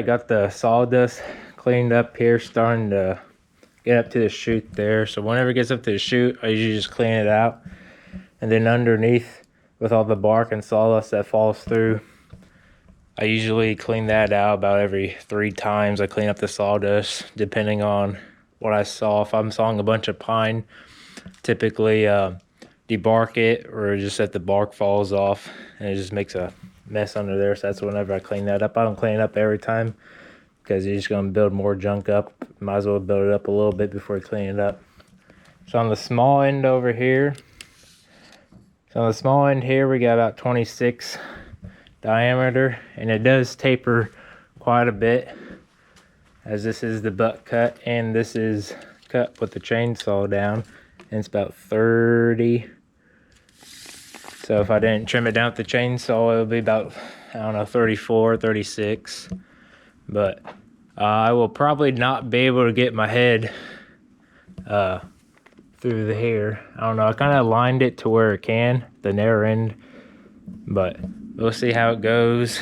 got the sawdust cleaned up here, starting to get up to the chute there. So whenever it gets up to the chute, I usually just clean it out. And then underneath, with all the bark and sawdust that falls through, I usually clean that out about every 3 times. I clean up the sawdust, depending on what I saw. If I'm sawing a bunch of pine, typically debark it, or just that the bark falls off and it just makes a mess under there. So that's whenever I clean that up. I don't clean it up every time because you're just going to build more junk up. Might as well build it up a little bit before you clean it up. So on the small end over here, we got about 26 diameter, and it does taper quite a bit, as this is the butt cut and this is cut with the chainsaw down, and it's about 30. So if I didn't trim it down with the chainsaw, it would be about, I don't know, 34, 36. But I will probably not be able to get my head through the hair. I don't know, I kind of aligned it to where it can, the narrow end, but we'll see how it goes.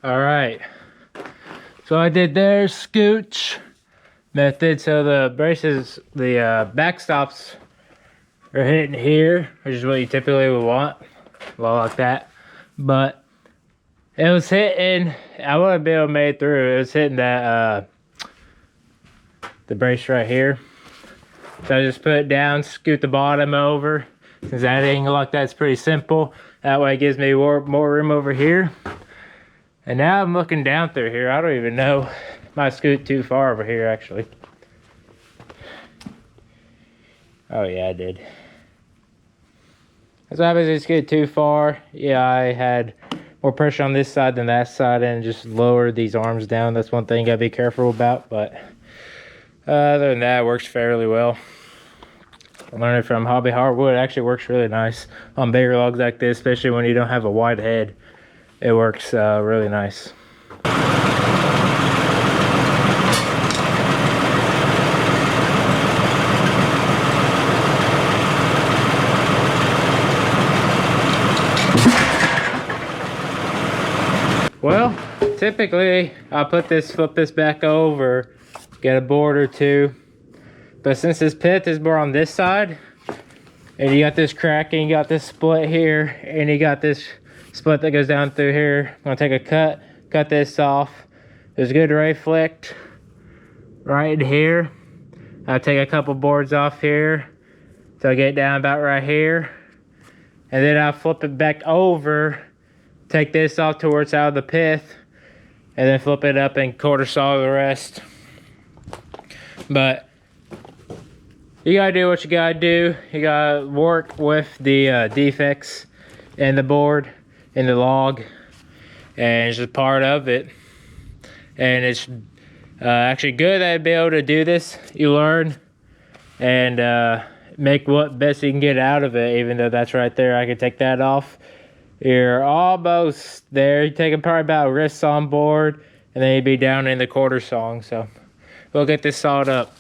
All right, so I did their scooch method. So the braces, the backstops are hitting here, which is what you typically would want, well, like that. But it was hitting, I wouldn't be able to make it through. It was hitting that, the brace right here. So I just put it down, scoot the bottom over. Since that angle like that's pretty simple. That way it gives me more room over here. And now I'm looking down through here. I don't even know. Might scoot too far over here, actually. Oh yeah, I did. So I was scoot too far. Yeah, I had more pressure on this side than that side, and just lowered these arms down. That's one thing you gotta be careful about. But other than that, it works fairly well. I learned it from Hobby Hardwood. It actually works really nice on bigger logs like this, especially when you don't have a wide head. It works really nice. Well, typically I'll flip this back over, get a board or two. But since this pith is more on this side, and you got this cracking, you got this split here, and you got this split that goes down through here, I'm gonna take a cut this off. There's a good ray flicked right in here. I'll take a couple boards off here, so I get down about right here. And then I'll flip it back over, take this off towards out of the pith, and then flip it up and quarter saw the rest. But you gotta do what you gotta do. You gotta work with the defects in the board, in the log, and it's just part of it. And it's actually good that I'd be able to do this. You learn and make what best you can get out of it. Even though that's right there, I can take that off. You're almost there. You take probably about a wrist saw board, and then you'd be down in the quarter saw. So we'll get this sawed up.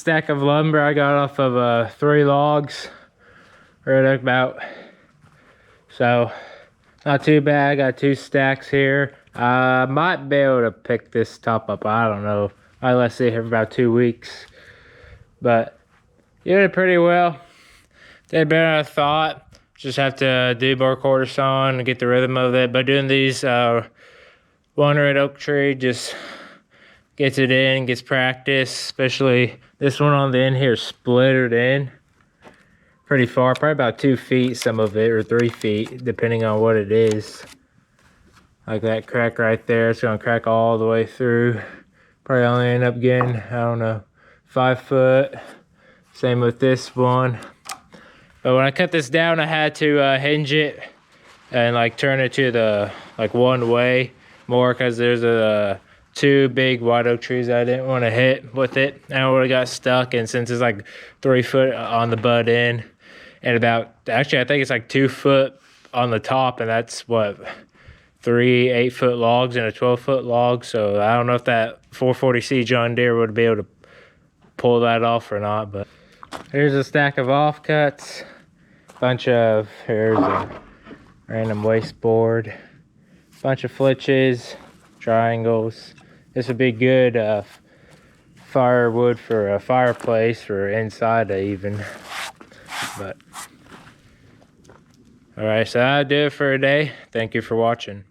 stack of lumber I got off of 3 logs. Right about. So not too bad. I got 2 stacks here. I might be able to pick this top up. I don't know. I'll let see here for about 2 weeks. But you did pretty well. Did better than I thought. Just have to do more quarter sawn and get the rhythm of it. But doing these one red oak tree just gets it in, gets practice. Especially this one on the end here splittered in pretty far, probably about 2 feet, some of it, or 3 feet, depending on what it is. Like that crack right there, it's gonna crack all the way through. Probably only end up getting, I don't know, 5 foot. Same with this one. But when I cut this down, I had to hinge it and like turn it to the like one way more, because there's 2 big white oak trees I didn't want to hit with it. And I would have got stuck, and since it's like 3 foot on the butt end and about, actually I think it's like 2 foot on the top, and that's what, 3 8-foot logs and a 12-foot log. So I don't know if that 440C John Deere would be able to pull that off or not. But here's a stack of offcuts, bunch of, here's a random waste board, bunch of flitches, triangles. This would be good firewood for a fireplace or inside even. But all right, so that'll do it for today. Thank you for watching.